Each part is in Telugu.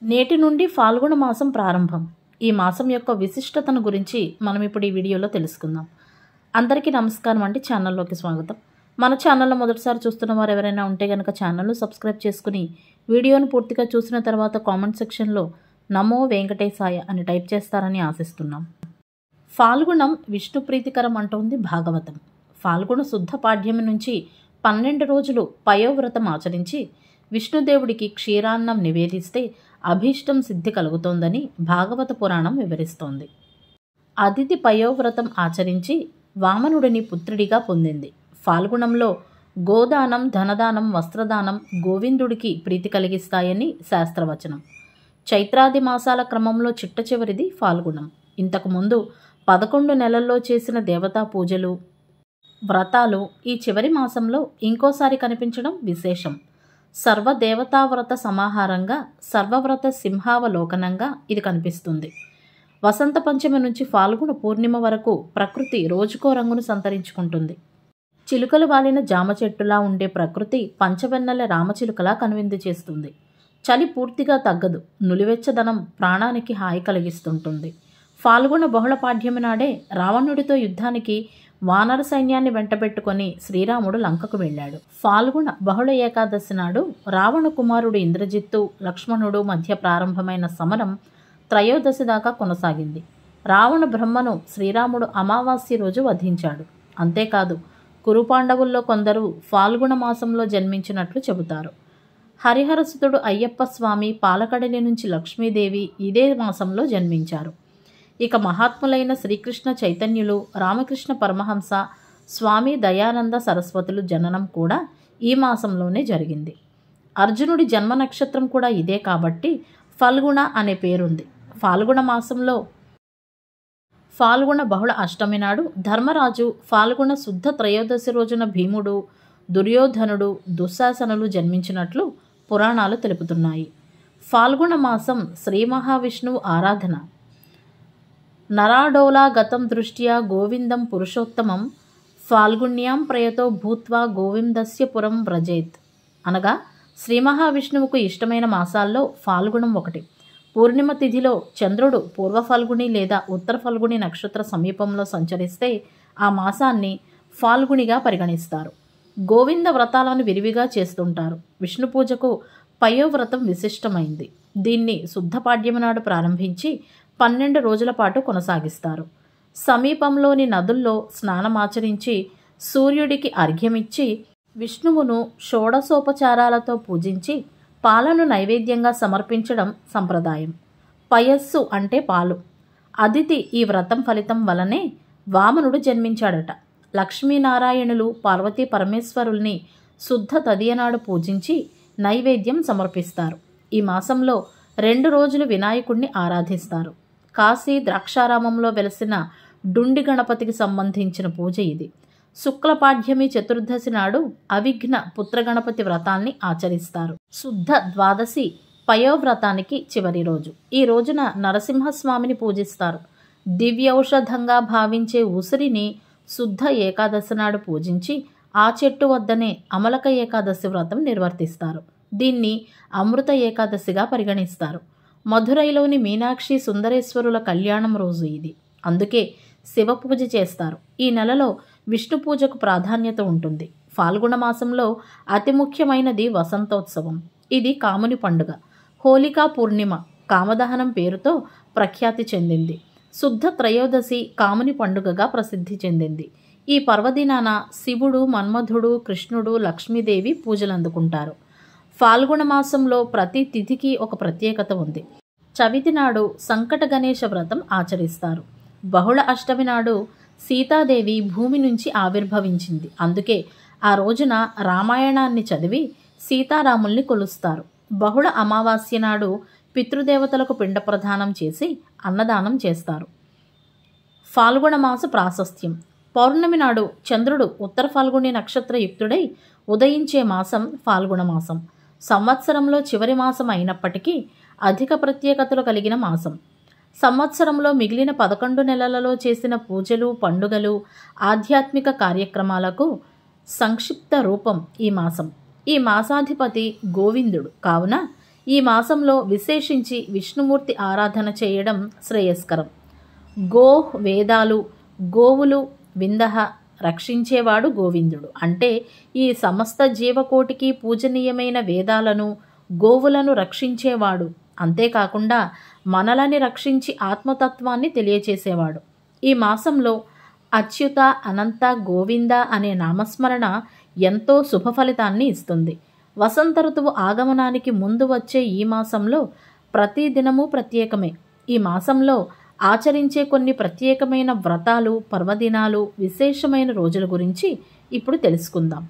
నేటి నుండి ఫాల్గుణ మాసం ప్రారంభం. ఈ మాసం యొక్క విశిష్టతను గురించి మనం ఇప్పుడు ఈ వీడియోలో తెలుసుకుందాం. అందరికీ నమస్కారం అండి. ఛానల్లోకి స్వాగతం. మన ఛానల్లో మొదటిసారి చూస్తున్న వారు ఎవరైనా ఉంటే కనుక ఛానల్ను సబ్స్క్రైబ్ చేసుకుని వీడియోను పూర్తిగా చూసిన తర్వాత కామెంట్ సెక్షన్లో నమో వెంకటేశాయ అని టైప్ చేస్తారని ఆశిస్తున్నాం. ఫాల్గుణం విష్ణు ప్రీతికరం అంటోంది భాగవతం. ఫాల్గుణ శుద్ధ పాడ్యమి నుంచి 12 రోజులు పయోవ్రతం ఆచరించి విష్ణుదేవుడికి క్షీరాన్నం నివేదిస్తే అభీష్టం సిద్ధి కలుగుతోందని భాగవత పురాణం వివరిస్తోంది. అదితి పయోవ్రతం ఆచరించి వామనుడిని పుత్రుడిగా పొందింది. ఫాల్గుణంలో గోదానం, ధనదానం, వస్త్రదానం గోవిందుడికి ప్రీతి కలిగిస్తాయని శాస్త్రవచనం. చైత్రాది మాసాల క్రమంలో చిట్ట చివరిది ఫాల్గుణం. ఇంతకుముందు 11 నెలల్లో చేసిన దేవతా పూజలు, వ్రతాలు ఈ చివరి మాసంలో ఇంకోసారి కనిపించడం విశేషం. సర్వదేవతావ్రత సమాహారంగా, సర్వవ్రత సింహావలోకనంగా ఇది కనిపిస్తుంది. వసంత పంచమి నుంచి ఫాల్గుణ పూర్ణిమ వరకు ప్రకృతి రోజుకో రంగును సంతరించుకుంటుంది. చిలుకలు వాలిన జామ చెట్టులా ఉండే ప్రకృతి పంచవెన్నెల రామచిలుకలా కనువిందు చేస్తుంది. చలి పూర్తిగా తగ్గదు. నులివెచ్చదనం ప్రాణానికి హాయి కలిగిస్తుంటుంది. ఫాల్గుణ బహుళ పాడ్యమి నాడే రావణుడితో యుద్ధానికి వానర సైన్యాన్ని వెంటబెట్టుకొని శ్రీరాముడు లంకకు వెళ్ళాడు. ఫాల్గుణ బహుళ ఏకాదశి నాడు రావణ కుమారుడు ఇంద్రజిత్తు, లక్ష్మణుడు మధ్య ప్రారంభమైన సమరం త్రయోదశి దాకా కొనసాగింది. రావణ బ్రహ్మను శ్రీరాముడు అమావాస్య రోజు వధించాడు. అంతేకాదు, కురుపాండవుల్లో కొందరు ఫాల్గుణ మాసంలో జన్మించినట్లు చెబుతారు. హరిహరసుతుడు అయ్యప్ప స్వామి పాలకడలి నుంచి లక్ష్మీదేవి ఇదే మాసంలో జన్మించారు. ఇక మహాత్ములైన శ్రీకృష్ణ చైతన్యులు, రామకృష్ణ పరమహంస, స్వామి దయానంద సరస్వతులు జననం కూడా ఈ మాసంలోనే జరిగింది. అర్జునుడి జన్మ నక్షత్రం కూడా ఇదే కాబట్టి ఫల్గుణ అనే పేరుంది. ఫాల్గుణ మాసంలో ఫాల్గుణ బహుళ అష్టమి నాడు ధర్మరాజు, ఫాల్గుణ శుద్ధ త్రయోదశి రోజున భీముడు, దుర్యోధనుడు, దుశ్శాసనులు జన్మించినట్లు పురాణాలు తెలుపుతున్నాయి. ఫాల్గుణ మాసం శ్రీ మహావిష్ణువు ఆరాధన. నరాడోలా గతం దృష్ట్యా గోవిందం పురుషోత్తమం ఫాల్గుణ్యాం ప్రయతో భూత్వా గోవిందస్య పురం వ్రజేత్. అనగా శ్రీ మహావిష్ణువుకు ఇష్టమైన మాసాల్లో ఫాల్గుణం ఒకటి. పూర్ణిమ తిథిలో చంద్రుడు పూర్వ ఫల్గుణి లేదా ఉత్తర ఫల్గుణి నక్షత్ర సమీపంలో సంచరిస్తే ఆ మాసాన్ని ఫాల్గుణిగా పరిగణిస్తారు. గోవింద వ్రతాలను విరివిగా చేస్తుంటారు. విష్ణు పూజకు పయోవ్రతం విశిష్టమైంది. దీన్ని శుద్ధ పాడ్యమి నాడు ప్రారంభించి 12 రోజుల పాటు కొనసాగిస్తారు. సమీపంలోని నదుల్లో స్నానమాచరించి సూర్యుడికి అర్ఘ్యమిచ్చి విష్ణువును షోడశోపచారాలతో పూజించి పాలను నైవేద్యంగా సమర్పించడం సంప్రదాయం. పయస్సు అంటే పాలు. అదితి ఈ వ్రతం ఫలితం వలనే వామనుడు జన్మించాడట. లక్ష్మీనారాయణులు పార్వతీ పరమేశ్వరుల్ని శుద్ధ తదియనాడు పూజించి నైవేద్యం సమర్పిస్తారు. ఈ మాసంలో 2 రోజులు వినాయకుడిని ఆరాధిస్తారు. కాశీ ద్రాక్షారామంలో వెలసిన డుండి గణపతికి సంబంధించిన పూజ ఇది. శుక్లపాడ్యమి చతుర్దశి నాడు అవిఘ్న పుత్రగణపతి వ్రతాన్ని ఆచరిస్తారు. శుద్ధ ద్వాదశి పయోవ్రతానికి చివరి రోజు. ఈ రోజున నరసింహస్వామిని పూజిస్తారు. దివ్యౌషధంగా భావించే ఉసిరిని శుద్ధ ఏకాదశి నాడు పూజించి ఆ చెట్టు వద్దనే అమలక ఏకాదశి వ్రతం నిర్వర్తిస్తారు. దీన్ని అమృత ఏకాదశిగా పరిగణిస్తారు. మధురైలోని మీనాక్షి సుందరేశ్వరుల కళ్యాణం రోజు ఇది. అందుకే శివ పూజ చేస్తారు. ఈ నెలలో విష్ణు పూజకు ప్రాధాన్యత ఉంటుంది. ఫాల్గుణ మాసంలో అతి ముఖ్యమైనది వసంతోత్సవం. ఇది కాముని పండుగ. హోళికా పూర్ణిమ కామదహనం పేరుతో ప్రఖ్యాతి చెందింది. శుద్ధ త్రయోదశి కాముని పండుగగా ప్రసిద్ధి చెందింది. ఈ పర్వదినాన శివుడు, మన్మధుడు, కృష్ణుడు, లక్ష్మీదేవి పూజలు అందుకుంటారు. ఫాల్గుణ మాసంలో ప్రతి తిథికి ఒక ప్రత్యేకత ఉంది. చవితి నాడు సంకట గణేశ వ్రతం ఆచరిస్తారు. బహుళ అష్టమి నాడు సీతాదేవి భూమి నుంచి ఆవిర్భవించింది. అందుకే ఆ రోజున రామాయణాన్ని చదివి సీతారాముల్ని కొలుస్తారు. బహుళ అమావాస్య నాడు పితృదేవతలకు పిండ ప్రదానం చేసి అన్నదానం చేస్తారు. ఫాల్గుణ మాస ప్రాశస్త్యం. పౌర్ణమి నాడు చంద్రుడు ఉత్తర ఫాల్గుణి నక్షత్ర యుక్తుడై ఉదయించే మాసం ఫాల్గుణ మాసం. సంవత్సరంలో చివరి మాసం అయినప్పటికీ అధిక ప్రత్యేకతలు కలిగిన మాసం. సంవత్సరంలో మిగిలిన 11 నెలలలో చేసిన పూజలు, పండుగలు, ఆధ్యాత్మిక కార్యక్రమాలకు సంక్షిప్త రూపం ఈ మాసం. ఈ మాసాధిపతి గోవిందుడు కావున ఈ మాసంలో విశేషించి విష్ణుమూర్తి ఆరాధన చేయడం శ్రేయస్కరం. గో వేదాలు, గోవులు విందహ రక్షించేవాడు గోవిందుడు. అంటే ఈ సమస్త జీవకోటికి పూజనీయమైన వేదాలను, గోవులను రక్షించేవాడు. అంతేకాకుండా మనలని రక్షించి ఆత్మతత్వాన్ని తెలియచేసేవాడు. ఈ మాసంలో అచ్యుత, అనంత, గోవింద అనే నామస్మరణ ఎంతో శుభ ఫలితాన్ని ఇస్తుంది. వసంత ఋతువు ఆగమనానికి ముందు వచ్చే ఈ మాసంలో ప్రతి దినము ప్రత్యేకమే. ఈ మాసంలో ఆచరించే కొన్ని ప్రత్యేకమైన వ్రతాలు, పర్వదినాలు, విశేషమైన రోజుల గురించి ఇప్పుడు తెలుసుకుందాం.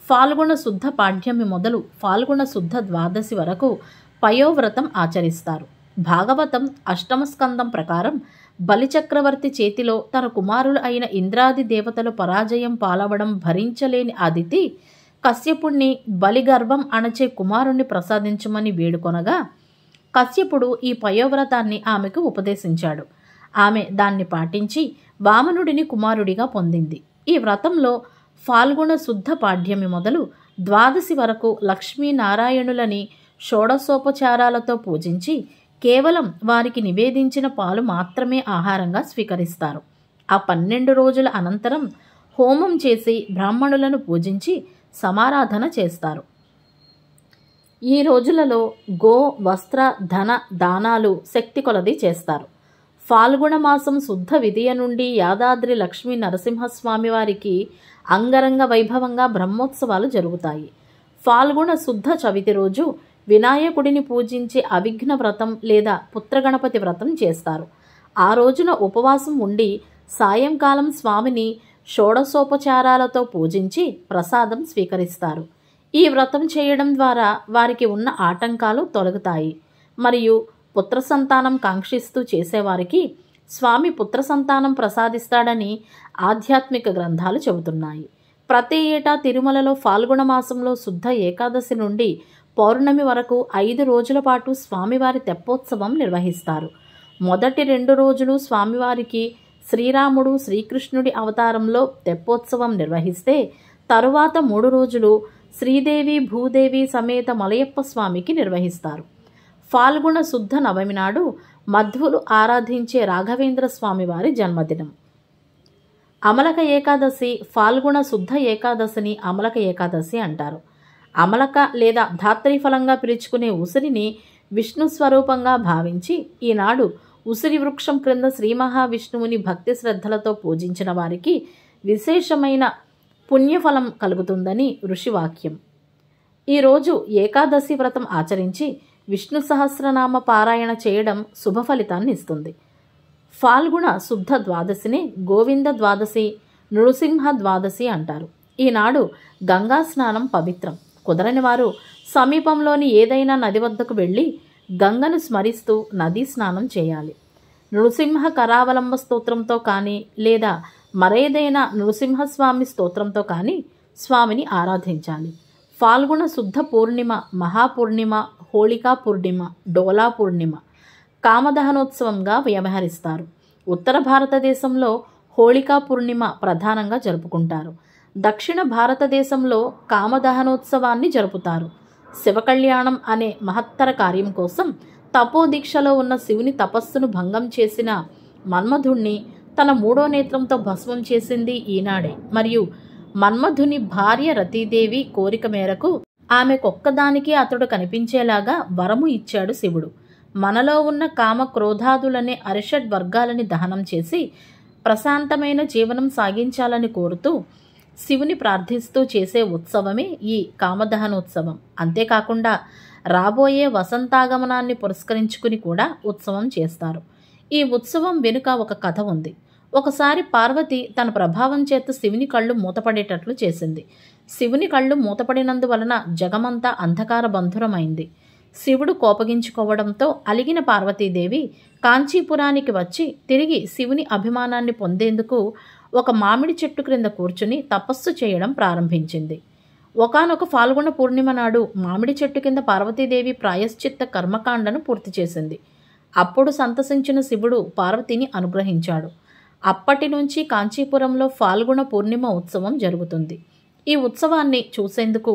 ఫాల్గుణ శుద్ధ పాడ్యమి మొదలు ఫాల్గుణ శుద్ధ ద్వాదశి వరకు పయోవ్రతం ఆచరిస్తారు. భాగవతం అష్టమ స్కందం ప్రకారం బలిచక్రవర్తి చేతిలో తన కుమారులు అయిన ఇంద్రాది దేవతలు పరాజయం పాలవడం భరించలేని అదితి కశ్యపుణ్ణి బలిగర్భం అణచే కుమారుణ్ణి ప్రసాదించమని వేడుకొనగా కశ్యపుడు ఈ పయోవ్రతాన్ని ఆమెకు ఉపదేశించాడు. ఆమె దాన్ని పాటించి వామనుడిని కుమారుడిగా పొందింది. ఈ వ్రతంలో ఫాల్గుణ శుద్ధ పాడ్యమి మొదలు ద్వాదశి వరకు లక్ష్మీనారాయణులని షోడశోపచారాలతో పూజించి కేవలం వారికి నివేదించిన పాలు మాత్రమే ఆహారంగా స్వీకరిస్తారు. ఆ 12 రోజుల అనంతరం హోమం చేసి బ్రాహ్మణులను పూజించి సమారాధన చేస్తారు. ఈ రోజులలో గో, వస్త్ర, ధన దానాలు శక్తి కొలది చేస్తారు. ఫాల్గుణ మాసం శుద్ధ విదియ నుండి యాదాద్రి లక్ష్మీ నరసింహస్వామి వారికి అంగరంగ వైభవంగా బ్రహ్మోత్సవాలు జరుగుతాయి. ఫాల్గుణ శుద్ధ చవితి రోజు వినాయకుడిని పూజించే అవిఘ్న వ్రతం లేదా పుత్రగణపతి వ్రతం చేస్తారు. ఆ రోజున ఉపవాసం ఉండి సాయంకాలం స్వామిని షోడశోపచారాలతో పూజించి ప్రసాదం స్వీకరిస్తారు. ఈ వ్రతం చేయడం ద్వారా వారికి ఉన్న ఆటంకాలు తొలగుతాయి. మరియు పుత్ర సంతానం కాంక్షిస్తూ చేసేవారికి స్వామి పుత్ర సంతానం ప్రసాదిస్తాడని ఆధ్యాత్మిక గ్రంథాలు చెబుతున్నాయి. ప్రతి ఏటా తిరుమలలో ఫాల్గుణ మాసంలో శుద్ధ ఏకాదశి నుండి పౌర్ణమి వరకు 5 రోజుల పాటు స్వామివారి తెప్పోత్సవం నిర్వహిస్తారు. మొదటి 2 రోజులు స్వామివారికి శ్రీరాముడు, శ్రీకృష్ణుడి అవతారంలో తెప్పోత్సవం నిర్వహిస్తే తరువాత 3 రోజులు శ్రీదేవి, భూదేవి సమేత మలయప్ప స్వామికి నిర్వహిస్తారు. ఫాల్గుణ శుద్ధ నవమి నాడు మధ్వులు ఆరాధించే రాఘవేంద్ర స్వామివారి జన్మదినం. అమలక ఏకాదశి ఫాల్గుణ శుద్ధ ఏకాదశిని అమలక ఏకాదశి అంటారు. అమలక లేదా ధాత్రీఫలంగా పిలుచుకునే ఉసిరిని విష్ణు స్వరూపంగా భావించి ఈనాడు ఉసిరి వృక్షం క్రింద శ్రీ మహావిష్ణువుని భక్తి శ్రద్ధలతో పూజించిన వారికి విశేషమైన పుణ్యఫలం కలుగుతుందని ఋషివాక్యం. ఈరోజు ఏకాదశి వ్రతం ఆచరించి విష్ణు సహస్రనామ పారాయణ చేయడం శుభ ఫలితాన్ని ఇస్తుంది. ఫాల్గుణ శుద్ధ ద్వాదశిని గోవింద ద్వాదశి, నృసింహ ద్వాదశి అంటారు. ఈనాడు గంగా స్నానం పవిత్రం. కుదరని వారు సమీపంలోని ఏదైనా నది వద్దకు వెళ్ళి గంగను స్మరిస్తూ నదీ స్నానం చేయాలి. నృసింహ కరావలంబ స్తోత్రంతో కానీ లేదా మరేదైనా నృసింహస్వామి స్తోత్రంతో కానీ స్వామిని ఆరాధించాలి. ఫాల్గుణ శుద్ధ పూర్ణిమ, మహాపూర్ణిమ, హోళికా పూర్ణిమ, డోలా పూర్ణిమ కామదహనోత్సవంగా వ్యవహరిస్తారు. ఉత్తర భారతదేశంలో హోళికా పూర్ణిమ ప్రధానంగా జరుపుకుంటారు. దక్షిణ భారతదేశంలో కామదహనోత్సవాన్ని జరుపుతారు. శివకళ్యాణం అనే మహత్తర కార్యం కోసం తపోదీక్షలో ఉన్న శివుని తపస్సును భంగం చేసిన మన్మధుణ్ణి తన 3వ నేత్రంతో భస్మం చేసింది ఈనాడే. మరియు మన్మధుని భార్య రతీదేవి కోరిక మేరకు ఆమెకొక్కదానికి అతడు కనిపించేలాగా వరము ఇచ్చాడు శివుడు. మనలో ఉన్న కామ క్రోధాదులనే అరిషడ్ వర్గాలని దహనం చేసి ప్రశాంతమైన జీవనం సాగించాలని కోరుతూ శివుని ప్రార్థిస్తూ చేసే ఉత్సవమే ఈ కామదహనోత్సవం. అంతేకాకుండా రాబోయే వసంతాగమనాన్ని పురస్కరించుకుని కూడా ఉత్సవం చేస్తారు. ఈ ఉత్సవం వెనుక ఒక కథ ఉంది. ఒకసారి పార్వతి తన ప్రభావం చేత శివుని కళ్ళు మూతపడేటట్లు చేసింది. శివుని కళ్ళు మూతపడినందువలన జగమంతా అంధకార బంధురమైంది. శివుడు కోపగించుకోవడంతో అలిగిన పార్వతీదేవి కాంచీపురానికి వచ్చి తిరిగి శివుని అభిమానాన్ని పొందేందుకు ఒక మామిడి చెట్టు క్రింద కూర్చుని తపస్సు చేయడం ప్రారంభించింది. ఒకానొక ఫాల్గుణ పూర్ణిమ నాడు మామిడి చెట్టు కింద పార్వతీదేవి ప్రాయశ్చిత్త కర్మకాండను పూర్తి చేసింది. అప్పుడు సంతసించిన శివుడు పార్వతిని అనుగ్రహించాడు. అప్పటి నుంచి కాంచీపురంలో ఫాల్గుణ పూర్ణిమ ఉత్సవం జరుగుతుంది. ఈ ఉత్సవాన్ని చూసేందుకు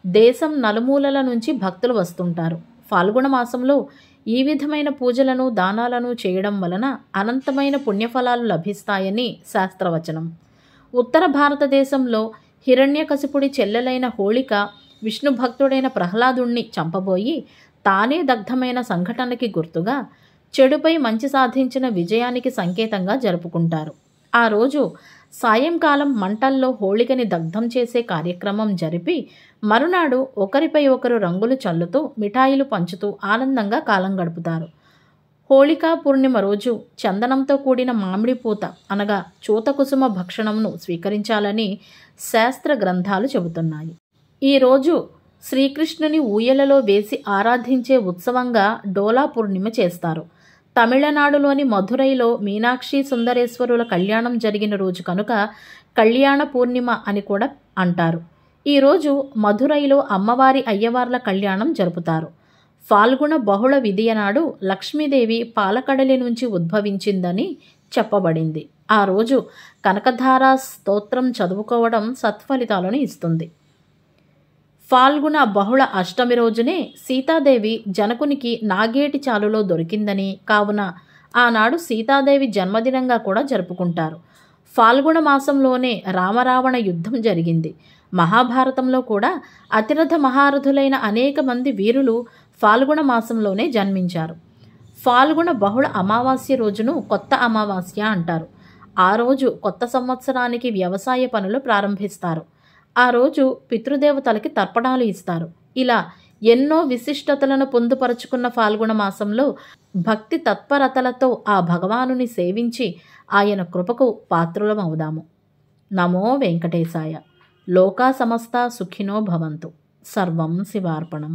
దేశం నలుమూలల నుంచి భక్తులు వస్తుంటారు. ఫాల్గుణ మాసంలో ఈ విధమైన పూజలను దానాలను చేయడం వలన అనంతమైన పుణ్యఫలాలు లభిస్తాయని శాస్త్రవచనం. ఉత్తర భారతదేశంలో హిరణ్యకశిపుడి చెల్లెలైన హోళిక విష్ణు భక్తుడైన ప్రహ్లాదుణ్ణి చంపబోయి తానే దగ్ధమైన సంఘటనకి గుర్తుగా చెడుపై మంచి సాధించిన విజయానికి సంకేతంగా జరుపుకుంటారు. ఆ రోజు సాయంకాలం మంటల్లో హోళికని దగ్ధం చేసే కార్యక్రమం జరిపి మరునాడు ఒకరిపై ఒకరు రంగులు చల్లుతూ మిఠాయిలు పంచుతూ ఆనందంగా కాలం గడుపుతారు. హోళికా పూర్ణిమ రోజు చందనంతో కూడిన మామిడి పూత అనగా చూతకుసుమ భక్షణంను స్వీకరించాలని శాస్త్ర గ్రంథాలు చెబుతున్నాయి. ఈరోజు శ్రీకృష్ణుని ఊయలలో వేసి ఆరాధించే ఉత్సవంగా డోలా పూర్ణిమ చేస్తారు. తమిళనాడులోని మధురైలో మీనాక్షి సుందరేశ్వరుల కళ్యాణం జరిగిన రోజు కనుక కళ్యాణ పూర్ణిమ అని కూడా అంటారు. ఈరోజు మధురైలో అమ్మవారి అయ్యవార్ల కళ్యాణం జరుపుతారు. ఫాల్గుణ బహుళ విధియ నాడు లక్ష్మీదేవి పాలకడలి నుంచి ఉద్భవించిందని చెప్పబడింది. ఆ రోజు కనకధారా స్తోత్రం చదువుకోవడం సత్ఫలితాలను ఇస్తుంది. ఫాల్గుణ బహుళ అష్టమి రోజునే సీతాదేవి జనకునికి నాగేటి చాలులో దొరికిందని, కావున ఆనాడు సీతాదేవి జన్మదినంగా కూడా జరుపుకుంటారు. ఫాల్గుణ మాసంలోనే రామరావణ యుద్ధం జరిగింది. మహాభారతంలో కూడా అతిరథ మహారథులైన అనేక మంది వీరులు ఫాల్గుణ మాసంలోనే జన్మించారు. ఫాల్గుణ బహుళ అమావాస్య రోజును కొత్త అమావాస్య అంటారు. ఆ రోజు కొత్త సంవత్సరానికి వ్యవసాయ పనులు ప్రారంభిస్తారు. ఆ రోజు పితృదేవతలకి తర్పణాలు ఇస్తారు. ఇలా ఎన్నో విశిష్టతలను పొందుపరుచుకున్న ఫాల్గుణ మాసంలో భక్తి తత్పరతలతో ఆ భగవానుని సేవించి ఆయన కృపకు పాత్రులమవుదాము. నమో వెంకటేశాయ. లోకా సమస్తా సుఖినో భవంతు. సర్వం శివార్పణం.